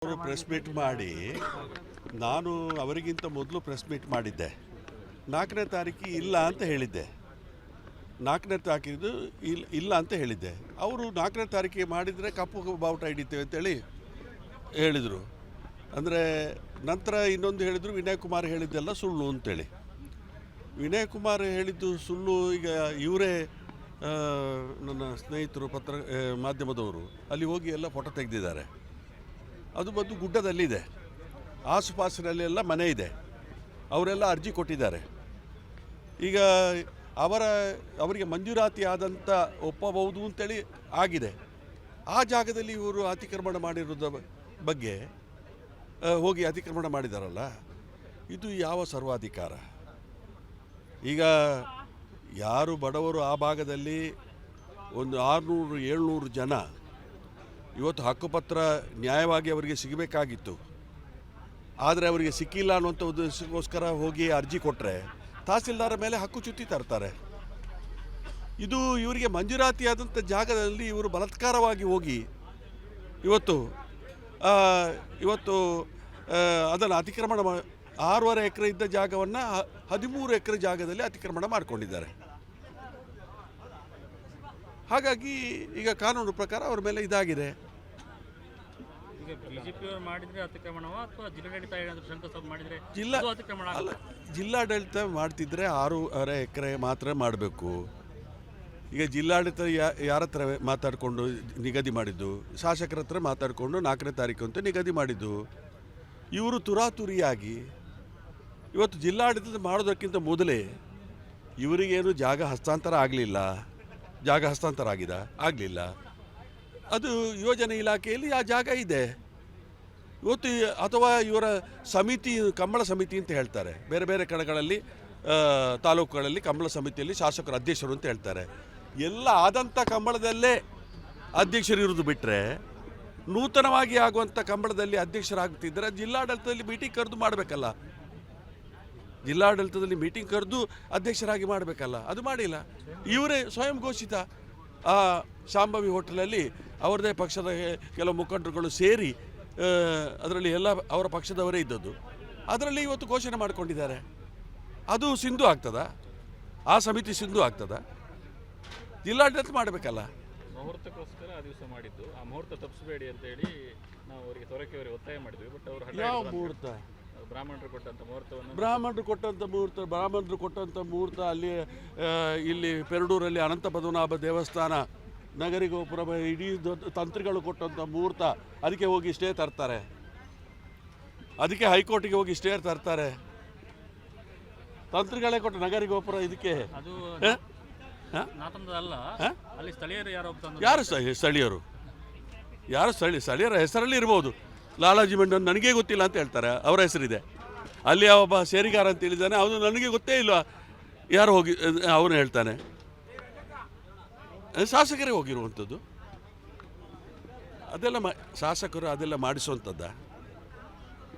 ಅವರು press meet ಮಾಡಿ ನಾನು ಅವರಿಗಿಂತ ಮೊದಲು ಪ್ರೆಸ್ ಮೀಟ್ ಮಾಡಿದ್ದೆ. 4ನೇ ತಾರೀಕು ಇಲ್ಲ ಅಂತ ಹೇಳಿದ್ದೆ. 4ನೇ ತಾರೀಕಿದು ಇಲ್ಲ ಅಂತ ಹೇಳಿದ್ದೆ. ಅವರು 4ನೇ ತಾರೀಕಿಗೆ ಮಾಡಿದರೆ ಕಪ್ಪು ಬಾವುಟ ಹಿಡಿತೇವೆ ಅಂತೇಳಿ ಹೇಳಿದರು. ಅಂದರೆ ನಂತರ ಇನ್ನೊಂದು ಹೇಳಿದರು, ವಿನಯ್ ಕುಮಾರ್ ಹೇಳಿದ್ದೆಲ್ಲ ಸುಳ್ಳು ಅಂತೇಳಿ. ವಿನಯ್ ಕುಮಾರ್ ಹೇಳಿದ್ದು ಸುಳ್ಳು. ಈಗ ಇವರೇ ನನ್ನ ಸ್ನೇಹಿತರು ಮಾಧ್ಯಮದವರು ಅಲ್ಲಿ ಹೋಗಿ ಎಲ್ಲ ಫೋಟೋ ತೆಗೆದಿದ್ದಾರೆ. ಅದು ಬಂದು ಗುಡ್ಡದಲ್ಲಿದೆ, ಆಸುಪಾಸಿನಲ್ಲೆಲ್ಲ ಮನೆ ಇದೆ. ಅವರೆಲ್ಲ ಅರ್ಜಿ ಕೊಟ್ಟಿದ್ದಾರೆ. ಈಗ ಅವರಿಗೆ ಮಂಜೂರಾತಿ ಆದಂಥ ಒಪ್ಪಬಹುದು ಅಂತೇಳಿ ಆಗಿದೆ. ಆ ಜಾಗದಲ್ಲಿ ಇವರು ಅತಿಕ್ರಮಣ ಮಾಡಿರೋದ ಬಗ್ಗೆ ಹೋಗಿ ಅತಿಕ್ರಮಣ ಮಾಡಿದಾರಲ್ಲ, ಇದು ಯಾವ ಸರ್ವಾಧಿಕಾರ? ಈಗ ಯಾರು ಬಡವರು ಆ ಭಾಗದಲ್ಲಿ ಒಂದು 600-700 ಜನ ಇವತ್ತು ಹಕ್ಕುಪತ್ರ ನ್ಯಾಯವಾಗಿ ಅವರಿಗೆ ಸಿಗಬೇಕಾಗಿತ್ತು. ಆದರೆ ಅವರಿಗೆ ಸಿಕ್ಕಿಲ್ಲ ಅನ್ನುವಂಥ ಉದ್ದೇಶಕ್ಕೋಸ್ಕರ ಹೋಗಿ ಅರ್ಜಿ ಕೊಟ್ಟರೆ ತಹಸೀಲ್ದಾರ ಮೇಲೆ ಹಕ್ಕುಚ್ಯುತಿ ತರ್ತಾರೆ. ಇದು ಇವರಿಗೆ ಮಂಜೂರಾತಿಯಾದಂಥ ಜಾಗದಲ್ಲಿ ಇವರು ಬಲಾತ್ಕಾರವಾಗಿ ಹೋಗಿ ಇವತ್ತು ಅದನ್ನು ಅತಿಕ್ರಮಣ 6.5 ಎಕರೆ ಇದ್ದ ಜಾಗವನ್ನು 13 ಎಕರೆ ಜಾಗದಲ್ಲಿ ಅತಿಕ್ರಮಣ ಮಾಡಿಕೊಂಡಿದ್ದಾರೆ. ಹಾಗಾಗಿ ಈಗ ಕಾನೂನು ಪ್ರಕಾರ ಅವ್ರ ಮೇಲೆ ಇದಾಗಿದೆ. ಈಗ ಬಿಜೆಪಿಯವರು ಮಾಡಿದ್ರೆ ಅತಿಕ್ರಮಣವ ಅಥವಾ ಜಿಲ್ಲಾಡಳಿತ ಶಂಕುಸ್ಥಾಪನೆ ಮಾಡಿದ್ರೆ ಅತಿಕ್ರಮಣ ಅಲ್ಲ, ಜಿಲ್ಲಾಡಳಿತ ಮಾಡ್ತಿದ್ರೆ 6.5 ಎಕರೆ ಮಾತ್ರ ಮಾಡಬೇಕು. ಈಗ ಜಿಲ್ಲಾಡಳಿತ ಯಾರ ಹತ್ರ ಮಾತಾಡಿಕೊಂಡು ನಿಗದಿ ಮಾಡಿದ್ದು, ಶಾಸಕರ ಹತ್ರ ಮಾತಾಡಿಕೊಂಡು 4ನೇ ತಾರೀಕು ಅಂತ ನಿಗದಿ ಮಾಡಿದ್ದು. ಇವರು ತುರಾತುರಿಯಾಗಿ ಇವತ್ತು ಜಿಲ್ಲಾಡಳಿತ ಮಾಡೋದಕ್ಕಿಂತ ಮೊದಲೇ ಇವರಿಗೇನು ಜಾಗ ಹಸ್ತಾಂತರ ಆಗಲಿಲ್ಲ. ಜಾಗ ಹಸ್ತಾಂತರ ಆಗಲಿಲ್ಲ. ಅದು ಯೋಜನೆ ಇಲಾಖೆಯಲ್ಲಿ ಆ ಜಾಗ ಇದೆ ಇವತ್ತು. ಅಥವಾ ಇವರ ಸಮಿತಿ, ಕಂಬಳ ಸಮಿತಿ ಅಂತ ಹೇಳ್ತಾರೆ, ಬೇರೆ ಬೇರೆ ಕಡೆಗಳಲ್ಲಿ ತಾಲೂಕುಗಳಲ್ಲಿ ಕಂಬಳ ಸಮಿತಿಯಲ್ಲಿ ಶಾಸಕರು ಅಧ್ಯಕ್ಷರು ಅಂತ ಹೇಳ್ತಾರೆ. ಎಲ್ಲ ಆದಂಥ ಕಂಬಳದಲ್ಲೇ ಅಧ್ಯಕ್ಷರು ಇರೋದು ಬಿಟ್ಟರೆ, ನೂತನವಾಗಿ ಆಗುವಂಥ ಕಂಬಳದಲ್ಲಿ ಅಧ್ಯಕ್ಷರಾಗ್ತಿದ್ದರೆ ಜಿಲ್ಲಾಡಳಿತದಲ್ಲಿ ಮೀಟಿಂಗ್ ಕರೆದು ಮಾಡಬೇಕಲ್ಲ. ಜಿಲ್ಲಾಡಳಿತದಲ್ಲಿ ಮೀಟಿಂಗ್ ಕರೆದು ಅಧ್ಯಕ್ಷರಾಗಿ ಮಾಡಬೇಕಲ್ಲ, ಅದು ಮಾಡಿಲ್ಲ. ಇವರೇ ಸ್ವಯಂ ಘೋಷಿತ ಆ ಶಾಂಭವಿ ಹೋಟೆಲಲ್ಲಿ ಅವರದೇ ಪಕ್ಷದ ಕೆಲವು ಮುಖಂಡರುಗಳು ಸೇರಿ ಅದರಲ್ಲಿ ಎಲ್ಲ ಅವರ ಪಕ್ಷದವರೇ ಇದ್ದದ್ದು, ಅದರಲ್ಲಿ ಇವತ್ತು ಘೋಷಣೆ ಮಾಡಿಕೊಂಡಿದ್ದಾರೆ. ಅದು ಸಿಂಧು ಆಗ್ತದ? ಆ ಸಮಿತಿ ಸಿಂಧು ಆಗ್ತದ? ಜಿಲ್ಲಾಡಳಿತ ಮಾಡಬೇಕಲ್ಲ. ಮುಹೂರ್ತಕ್ಕೋಸ್ಕರ ಆ ದಿವಸ ಮಾಡಿದ್ದು, ಆ ಮುಹೂರ್ತ ತಪ್ಪಿಸಬೇಡಿ ಅಂತ ಹೇಳಿ ನಾವು ಅವರಿಗೆ ಅವರಿಗೆ ಒತ್ತಾಯ ಮಾಡಿದ್ವಿ. ಬಟ್ ಅವರು ಯಾವ ಮುಹೂರ್ತ? ಬ್ರಾಹ್ಮಣರು ಕೊಟ್ಟಂಥ ಮುಹೂರ್ತವನ್ನು ಬ್ರಾಹ್ಮಣರು ಕೊಟ್ಟಂಥ ಮುಹೂರ್ತ ಅಲ್ಲಿ ಇಲ್ಲಿ ಪೆರಡೂರಲ್ಲಿ ಅನಂತ ಪದ್ಮನಾಭ ದೇವಸ್ಥಾನ, ನಗರಿಗೋಪುರ, ಇಡೀ ತಂತ್ರಿಗಳು ಕೊಟ್ಟಂಥ ಮುಹೂರ್ತ. ಅದಕ್ಕೆ ಹೋಗಿ ಸ್ಟೇ ತರ್ತಾರೆ, ಅದಕ್ಕೆ ಹೈಕೋರ್ಟಿಗೆ ಹೋಗಿ ಸ್ಟೇ ತರ್ತಾರೆ. ತಂತ್ರಿಗಳೇ ಕೊಟ್ಟ ನಗರಿಗೋಪುರ ಇದಕ್ಕೆ. ಅದು ಅಲ್ಲ, ಅಲ್ಲಿ ಸ್ಥಳೀಯರು ಯಾರು ಸ್ಥಳೀಯರು? ಸ್ಥಳೀಯರ ಹೆಸರಲ್ಲಿ ಇರ್ಬೋದು. ಲಾಲಾಜಿ ಮಂಡನ್ ನನಗೇ ಗೊತ್ತಿಲ್ಲ ಅಂತ ಹೇಳ್ತಾರೆ, ಅವರ ಹೆಸರಿದೆ. ಅಲ್ಲಿ ಒಬ್ಬ ಸೇರಿಗಾರ ಅಂತ ಹೇಳಿದ್ದಾನೆ, ಅವನು ನನಗೆ ಗೊತ್ತೇ ಇಲ್ಲ ಯಾರು ಹೋಗಿ ಅವನು ಹೇಳ್ತಾನೆ. ಶಾಸಕರೇ ಹೋಗಿರುವಂಥದ್ದು ಅದೆಲ್ಲ ಶಾಸಕರು ಅದೆಲ್ಲ ಮಾಡಿಸುವಂಥದ್ದ?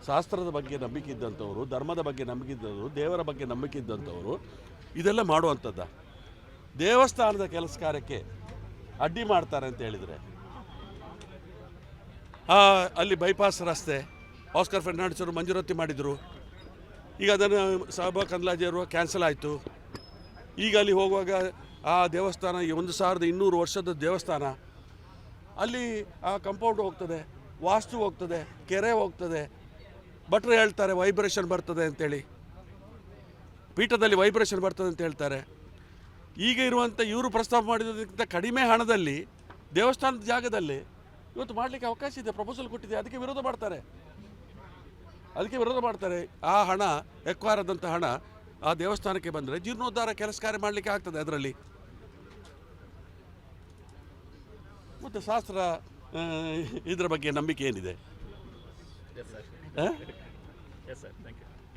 ಶಾಸ್ತ್ರದ ಬಗ್ಗೆ ನಂಬಿಕೆ ಇದ್ದಂಥವರು, ಧರ್ಮದ ಬಗ್ಗೆ ನಂಬಿಕೆ ಇದ್ದವರು, ದೇವರ ಬಗ್ಗೆ ನಂಬಿಕೆ ಇದ್ದಂಥವರು ಇದೆಲ್ಲ ಮಾಡುವಂಥದ್ದ? ದೇವಸ್ಥಾನದ ಕೆಲಸ ಕಾರ್ಯಕ್ಕೆ ಅಡ್ಡಿ ಮಾಡ್ತಾರೆ ಅಂತ ಹೇಳಿದರೆ, ಅಲ್ಲಿ ಬೈಪಾಸ್ ರಸ್ತೆ ಆಸ್ಕರ್ ಫರ್ನಾಂಡಿಸ್ ಅವರು ಮಂಜೂರಾತಿ ಮಾಡಿದರು. ಈಗ ಅದನ್ನು ಸಾಬಾ ಕಂದ್ಲಾಜೆಯವರು ಕ್ಯಾನ್ಸಲ್ ಆಯಿತು. ಈಗ ಅಲ್ಲಿ ಹೋಗುವಾಗ ಆ ದೇವಸ್ಥಾನ 1200 ವರ್ಷದ ದೇವಸ್ಥಾನ, ಅಲ್ಲಿ ಆ ಕಂಪೌಂಡ್ ಹೋಗ್ತದೆ, ವಾಸ್ತು ಹೋಗ್ತದೆ, ಕೆರೆ ಹೋಗ್ತದೆ. ಭಟ್ರು ಹೇಳ್ತಾರೆ ವೈಬ್ರೇಷನ್ ಬರ್ತದೆ ಅಂತೇಳಿ, ಪೀಠದಲ್ಲಿ ವೈಬ್ರೇಷನ್ ಬರ್ತದೆ ಅಂತ ಹೇಳ್ತಾರೆ. ಈಗ ಇರುವಂಥ ಇವರು ಪ್ರಸ್ತಾಪ ಮಾಡಿದ್ದಕ್ಕಿಂತ ಕಡಿಮೆ ಹಣದಲ್ಲಿ ದೇವಸ್ಥಾನದ ಜಾಗದಲ್ಲಿ ಇವತ್ತು ಮಾಡಲಿಕ್ಕೆ ಅವಕಾಶ ಇದೆ, ಪ್ರಪೋಸಲ್ ಕೊಟ್ಟಿದೆ. ಅದಕ್ಕೆ ವಿರೋಧ ಮಾಡ್ತಾರೆ. ಆ ಹಣ, ಎಕ್ವೈರ್ ಆದಂಥ ಹಣ ಆ ದೇವಸ್ಥಾನಕ್ಕೆ ಬಂದರೆ ಜೀರ್ಣೋದ್ಧಾರ ಕೆಲಸ ಕಾರ್ಯ ಮಾಡಲಿಕ್ಕೆ ಆಗ್ತದೆ ಅದರಲ್ಲಿ. ಮತ್ತು ಶಾಸ್ತ್ರ ಇದರ ಬಗ್ಗೆ ನಂಬಿಕೆ ಏನಿದೆ? Yes sir, thank you.